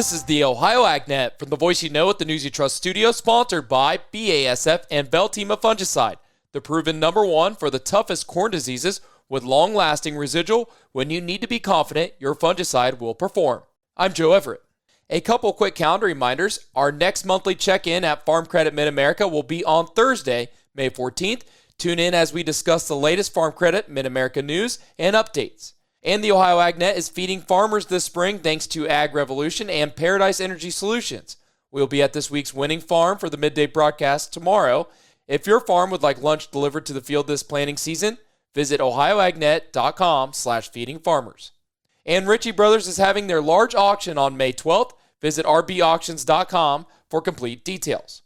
This is the Ohio AgNet from the Voice You Know at the News You Trust studio, sponsored by BASF and Veltima Fungicide, the proven number one for the toughest corn diseases with long-lasting residual when you need to be confident your fungicide will perform. I'm Joe Everett. A couple quick calendar reminders. Our next monthly check-in at Farm Credit Mid-America will be on Thursday, May 14th. Tune in as we discuss the latest Farm Credit Mid-America news and updates. And the Ohio AgNet is feeding farmers this spring thanks to Ag Revolution and Paradise Energy Solutions. We'll be at this week's winning farm for the midday broadcast tomorrow. If your farm would like lunch delivered to the field this planting season, visit ohioagnet.com/feedingfarmers. And Ritchie Brothers is having their large auction on May 12th. Visit rbauctions.com for complete details.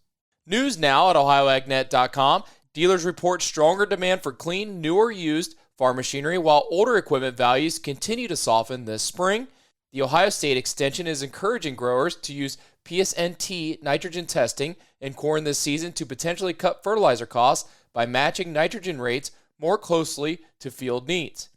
News now at ohioagnet.com. Dealers report stronger demand for clean, new or used farm machinery, while older equipment values continue to soften this spring. The Ohio State Extension is encouraging growers to use PSNT nitrogen testing in corn this season to potentially cut fertilizer costs by matching nitrogen rates more closely to field needs.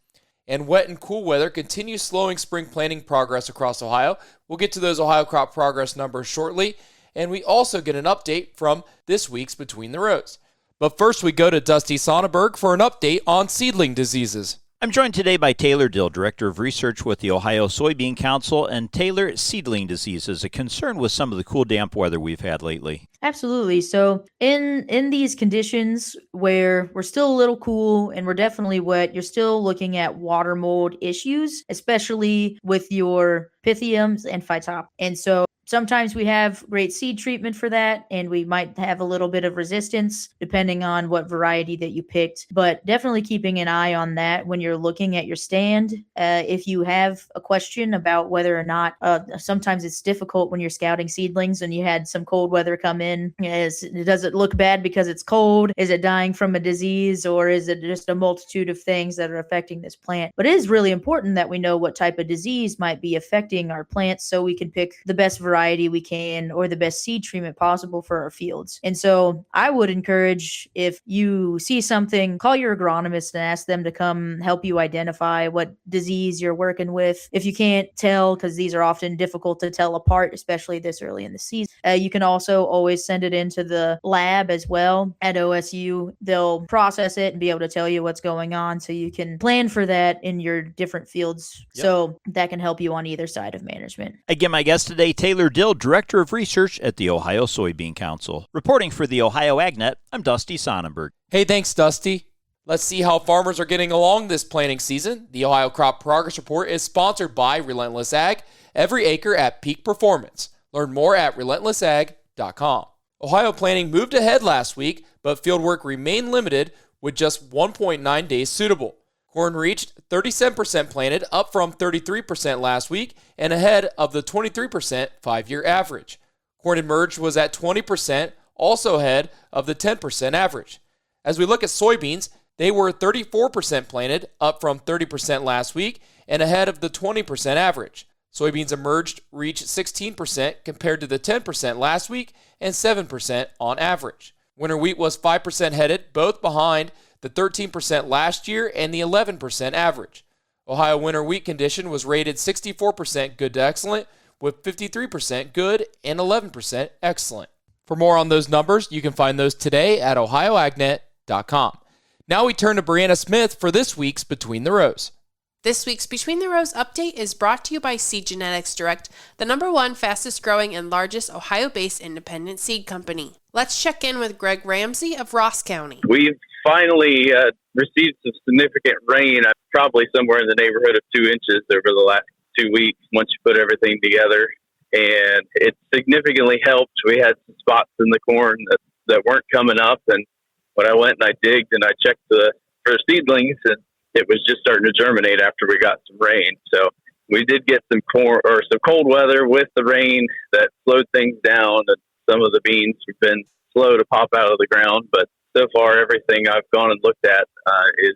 And wet and cool weather continues slowing spring planting progress across Ohio. We'll get to those Ohio crop progress numbers shortly, and we also get an update from this week's Between the Rows. But first, we go to Dusty Sonnenberg for an update on seedling diseases. I'm joined today by Taylor Dill, Director of Research with the Ohio Soybean Council. And Taylor, seedling disease is a concern with some of the cool, damp weather we've had lately. Absolutely. So in these conditions where we're still a little cool and we're definitely wet, you're still looking at water mold issues, especially with your Pythiums and Phytop. And so sometimes we have great seed treatment for that, and we might have a little bit of resistance depending on what variety that you picked. But definitely keeping an eye on that when you're looking at your stand. If you have a question about whether or not, sometimes it's difficult when you're scouting seedlings and you had some cold weather come in. Does it look bad because it's cold? Is it dying from a disease, or is it just a multitude of things that are affecting this plant? But it is really important that we know what type of disease might be affecting our plants so we can pick the best variety we can or the best seed treatment possible for our fields. And so I would encourage, if you see something, call your agronomist and ask them to come help you identify what disease you're working with. If you can't tell, because these are often difficult to tell apart, especially this early in the season, you can also always send it into the lab as well at OSU. They'll process it and be able to tell you what's going on so you can plan for that in your different fields. Yep. So that can help you on either side of management. Again, my guest today, Taylor Dill, Director of Research at the Ohio Soybean Council. Reporting for the Ohio AgNet, I'm Dusty Sonnenberg. Hey, thanks, Dusty. Let's see how farmers are getting along this planting season. The Ohio Crop Progress Report is sponsored by Relentless Ag, every acre at peak performance. Learn more at relentlessag.com. Ohio planting moved ahead last week, but fieldwork remained limited with just 1.9 days suitable. Corn reached 37% planted, up from 33% last week and ahead of the 23% 5-year average. Corn emerged was at 20%, also ahead of the 10% average. As we look at soybeans, they were 34% planted, up from 30% last week and ahead of the 20% average. Soybeans emerged reached 16% compared to the 10% last week and 7% on average. Winter wheat was 5% headed, both behind the 13% last year and the 11% average. Ohio winter wheat condition was rated 64% good to excellent, with 53% good and 11% excellent. For more on those numbers, you can find those today at ohioagnet.com. Now we turn to Brianna Smith for this week's Between the Rows. This week's Between the Rows update is brought to you by Seed Genetics Direct, the #1 fastest growing and largest Ohio-based independent seed company. Let's check in with Greg Ramsey of Ross County. We've finally received some significant rain, probably somewhere in the neighborhood of 2 inches over the last 2 weeks once you put everything together. And it significantly helped. We had some spots in the corn that weren't coming up. And when I went and I digged and I checked for seedlings, and it was just starting to germinate after we got some rain. So we did get some corn or some cold weather with the rain that slowed things down, and some of the beans have been slow to pop out of the ground. But so far, everything I've gone and looked at is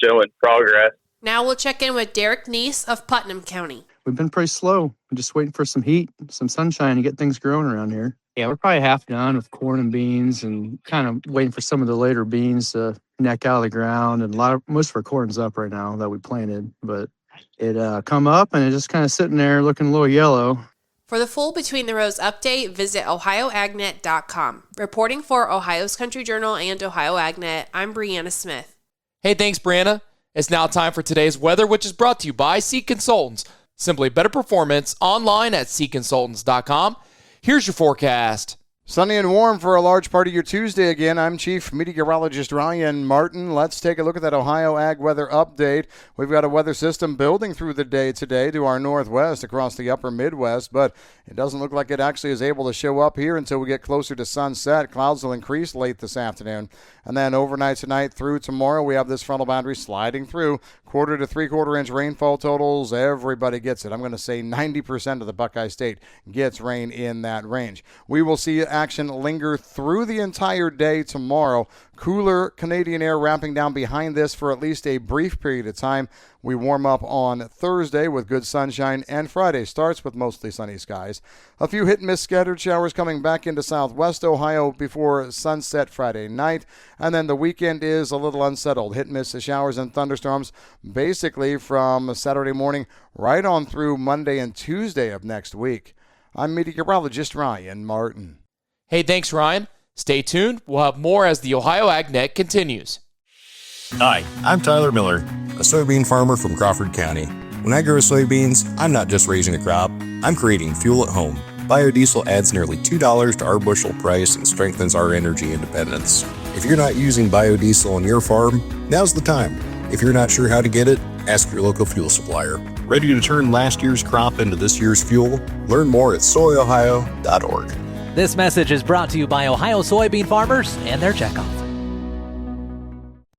showing progress. Now we'll check in with Derek Neese of Putnam County. We've been pretty slow. We're just waiting for some heat, some sunshine to get things growing around here. Yeah, we're probably half done with corn and beans, and kind of waiting for some of the later beans to neck out of the ground. And most of our corn's up right now that we planted, but it come up and it's just kind of sitting there looking a little yellow. For the full Between the Rows update, visit ohioagnet.com. Reporting for Ohio's Country Journal and Ohio AgNet, I'm Brianna Smith. Hey, thanks, Brianna. It's now time for today's weather, which is brought to you by Seed Consultants. Simply better performance online at seedconsultants.com. Here's your forecast. Sunny and warm for a large part of your Tuesday again. I'm Chief Meteorologist Ryan Martin. Let's take a look at that Ohio Ag weather update. We've got a weather system building through the day today to our northwest across the upper Midwest, but it doesn't look like it actually is able to show up here until we get closer to sunset. Clouds will increase late this afternoon. And then overnight tonight through tomorrow, we have this frontal boundary sliding through. 1/4 to 3/4 inch rainfall totals. Everybody gets it. I'm going to say 90% of the Buckeye State gets rain in that range. We will see action linger through the entire day tomorrow. Cooler Canadian air wrapping down behind this for at least a brief period of time. We warm up on Thursday with good sunshine, and Friday starts with mostly sunny skies. A few hit-and-miss scattered showers coming back into southwest Ohio before sunset Friday night, and then the weekend is a little unsettled. Hit-and-miss showers and thunderstorms basically from Saturday morning right on through Monday and Tuesday of next week. I'm meteorologist Ryan Martin. Hey, thanks, Ryan. Stay tuned. We'll have more as the Ohio AgNet continues. Hi, I'm Tyler Miller, a soybean farmer from Crawford County. When I grow soybeans, I'm not just raising a crop, I'm creating fuel at home. Biodiesel adds nearly $2 to our bushel price and strengthens our energy independence. If you're not using biodiesel on your farm, now's the time. If you're not sure how to get it, ask your local fuel supplier. Ready to turn last year's crop into this year's fuel? Learn more at soyohio.org. This message is brought to you by Ohio soybean farmers and their checkoff.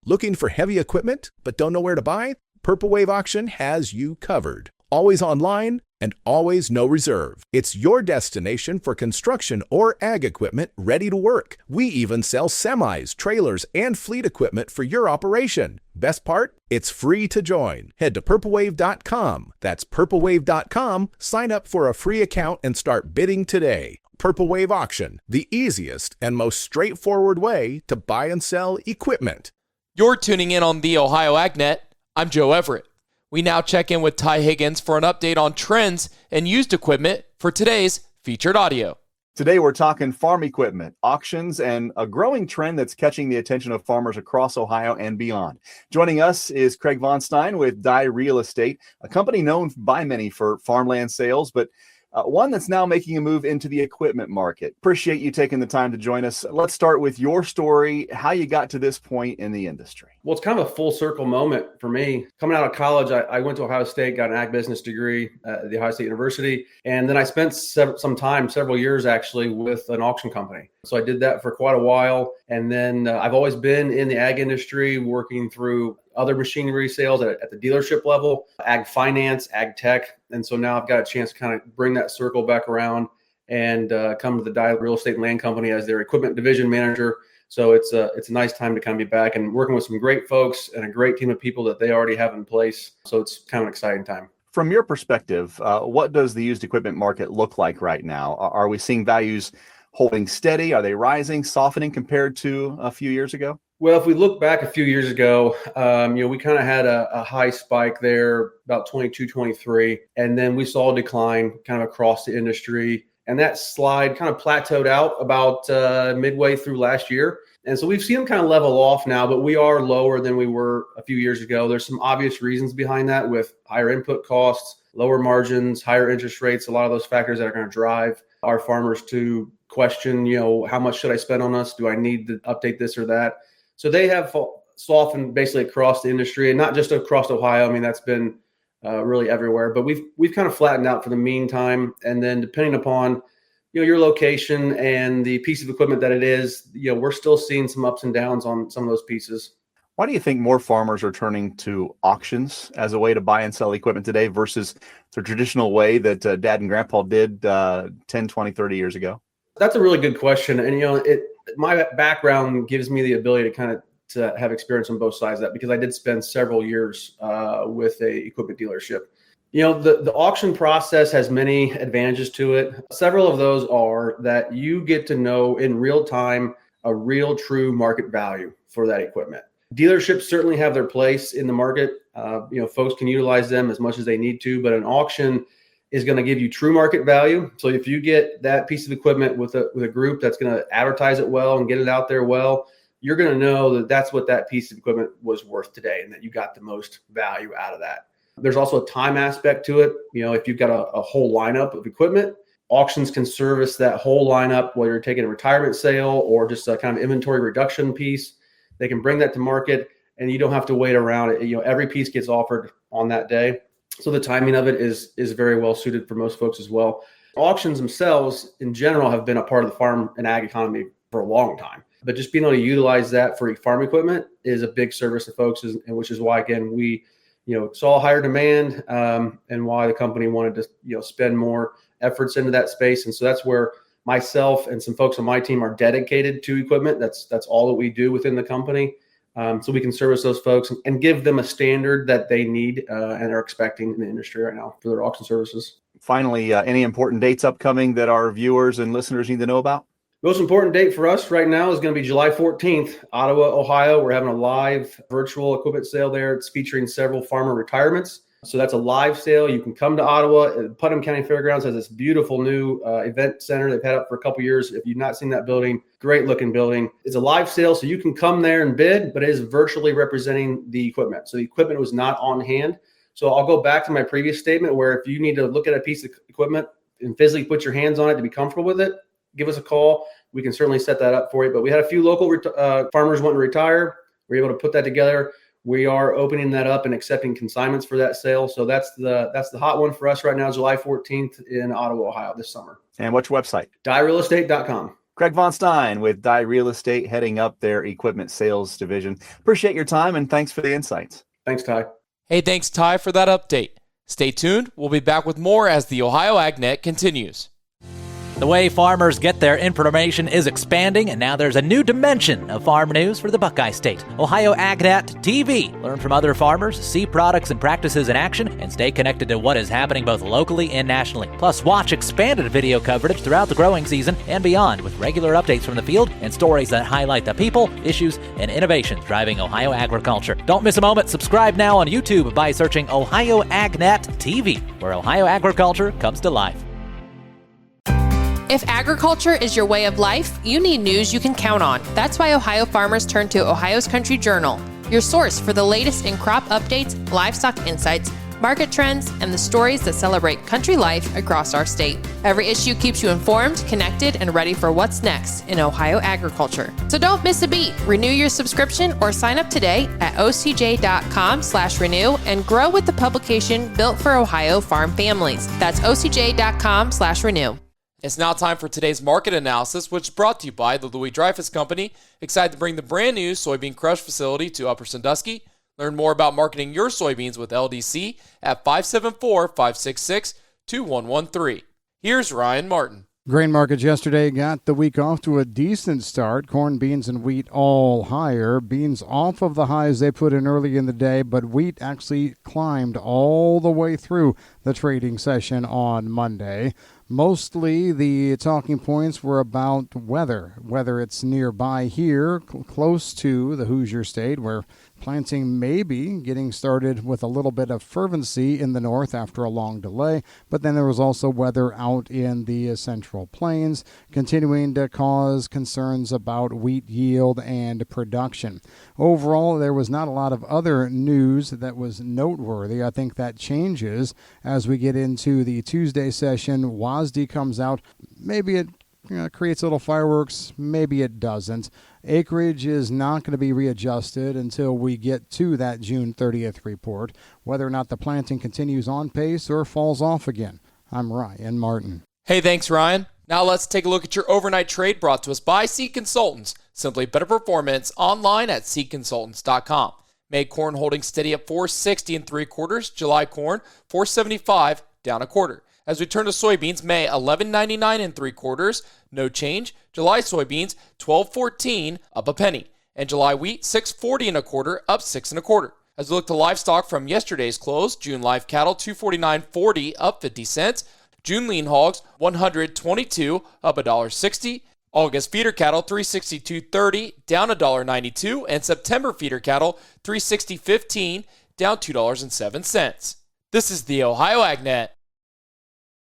Looking for heavy equipment but don't know where to buy? Purple Wave Auction has you covered. Always online and always no reserve. It's your destination for construction or ag equipment ready to work. We even sell semis, trailers, and fleet equipment for your operation. Best part? It's free to join. Head to purplewave.com. That's purplewave.com. Sign up for a free account and start bidding today. Purple Wave Auction, the easiest and most straightforward way to buy and sell equipment. You're tuning in on the Ohio AgNet. I'm Joe Everett. We now check in with Ty Higgins for an update on trends and used equipment for today's featured audio. Today, we're talking farm equipment, auctions, and a growing trend that's catching the attention of farmers across Ohio and beyond. Joining us is Craig Von Stein with Dye Real Estate, a company known by many for farmland sales, but one that's now making a move into the equipment market. Appreciate you taking the time to join us. Let's start with your story, how you got to this point in the industry. Well, it's kind of a full circle moment for me. Coming out of college, I went to Ohio State, got an ag business degree at the Ohio State University. And then I spent several years actually with an auction company. So I did that for quite a while. And then I've always been in the ag industry, working through other machinery sales at the dealership level, ag finance, ag tech. And so now I've got a chance to kind of bring that circle back around and come to the Dye Real Estate and Land Company as their equipment division manager. So it's a nice time to kind of be back and working with some great folks and a great team of people that they already have in place. So it's kind of an exciting time. From your perspective, what does the used equipment market look like right now? Are we seeing values holding steady? Are they rising, softening compared to a few years ago? Well, if we look back a few years ago, we kind of had a high spike there about 22, 23, and then we saw a decline kind of across the industry. And that slide kind of plateaued out about midway through last year. And so we've seen them kind of level off now, but we are lower than we were a few years ago. There's some obvious reasons behind that with higher input costs, lower margins, higher interest rates, a lot of those factors that are going to drive our farmers to question, how much should I spend on us? Do I need to update this or that? So they have softened basically across the industry, and not just across Ohio. I mean, that's been really everywhere, but we've kind of flattened out for the meantime. And then depending upon, your location and the piece of equipment that it is, we're still seeing some ups and downs on some of those pieces. Why do you think more farmers are turning to auctions as a way to buy and sell equipment today versus the traditional way that Dad and Grandpa did 10, 20, 30 years ago? That's a really good question. And, my background gives me the ability to have experience on both sides of that, because I did spend several years with a equipment dealership. The auction process has many advantages to it. Several of those are that you get to know in real time a real true market value for that equipment. Dealerships certainly have their place in the market. Folks can utilize them as much as they need to, but an auction is going to give you true market value. So if you get that piece of equipment with a group that's going to advertise it well and get it out there well, you're going to know that that's what that piece of equipment was worth today and that you got the most value out of that. There's also a time aspect to it. If you've got a whole lineup of equipment, auctions can service that whole lineup, whether you're taking a retirement sale or just a kind of inventory reduction piece. They can bring that to market and you don't have to wait around it. Every piece gets offered on that day. So the timing of it is very well suited for most folks as well. Auctions themselves in general have been a part of the farm and ag economy for a long time. But just being able to utilize that for farm equipment is a big service to folks, and which is why, again, we saw higher demand and why the company wanted to spend more efforts into that space. And so that's where myself and some folks on my team are dedicated to equipment. That's all that we do within the company. So we can service those folks and give them a standard that they need and are expecting in the industry right now for their auction services. Finally, any important dates upcoming that our viewers and listeners need to know about? Most important date for us right now is going to be July 14th, Ottawa, Ohio. We're having a live virtual equipment sale there. It's featuring several farmer retirements. So that's a live sale. You can come to Ottawa. Putnam County Fairgrounds has this beautiful new event center they've had up for a couple years. If you've not seen that building, great looking building. It's a live sale, so you can come there and bid, but it is virtually representing the equipment. So the equipment was not on hand. So I'll go back to my previous statement where if you need to look at a piece of equipment and physically put your hands on it to be comfortable with it, give us a call. We can certainly set that up for you. But we had a few local farmers wanting to retire. We were able to put that together. We are opening that up and accepting consignments for that sale. So that's the hot one for us right now, July 14th in Ottawa, Ohio this summer. And what's your website? DyeRealEstate.com. Craig Von Stein with Dye Real Estate, heading up their equipment sales division. Appreciate your time and thanks for the insights. Thanks, Ty. Hey, thanks, Ty, for that update. Stay tuned. We'll be back with more as the Ohio AgNet continues. The way farmers get their information is expanding, and now there's a new dimension of farm news for the Buckeye State. Ohio AgNet TV. Learn from other farmers, see products and practices in action, and stay connected to what is happening both locally and nationally. Plus, watch expanded video coverage throughout the growing season and beyond with regular updates from the field and stories that highlight the people, issues, and innovations driving Ohio agriculture. Don't miss a moment. Subscribe now on YouTube by searching Ohio AgNet TV, where Ohio agriculture comes to life. If agriculture is your way of life, you need news you can count on. That's why Ohio farmers turn to Ohio's Country Journal, your source for the latest in crop updates, livestock insights, market trends, and the stories that celebrate country life across our state. Every issue keeps you informed, connected, and ready for what's next in Ohio agriculture. So don't miss a beat. Renew your subscription or sign up today at ocj.com/renew and grow with the publication built for Ohio farm families. That's ocj.com/renew. It's now time for today's market analysis, which is brought to you by the Louis Dreyfus Company. Excited to bring the brand new soybean crush facility to Upper Sandusky. Learn more about marketing your soybeans with LDC at 574-566-2113. Here's Ryan Martin. Grain markets yesterday got the week off to a decent start. Corn, beans, and wheat all higher. Beans off of the highs they put in early in the day, but wheat actually climbed all the way through the trading session on Monday. Mostly the talking points were about weather, whether it's nearby here, close to the Hoosier State, where planting may be getting started with a little bit of fervency in the north after a long delay, but then there was also weather out in the Central Plains, continuing to cause concerns about wheat yield and production. Overall, there was not a lot of other news that was noteworthy. I think that changes as we get into the Tuesday session. WASDE comes out. Maybe it creates a little fireworks, maybe it doesn't. Acreage is not going to be readjusted until we get to that June 30th report, whether or not the planting continues on pace or falls off again. I'm Ryan Martin. Hey, thanks, Ryan. Now let's take a look at your overnight trade brought to us by Seed Consultants. Simply better performance online at seedconsultants.com. May corn holding steady at 460 3/4. July corn 475 down a quarter. As we turn to soybeans, May 11.99 3/4, no change. July soybeans 12.14 up a penny, and July wheat 6.40 1/4 up 6 1/4. As we look to livestock from yesterday's close, June live cattle 249.40 up 50 cents. June lean hogs 122 up $1.60. August feeder cattle 362.30 down $1.92, and September feeder cattle 360.15 down $2.07. This is the Ohio AgNet.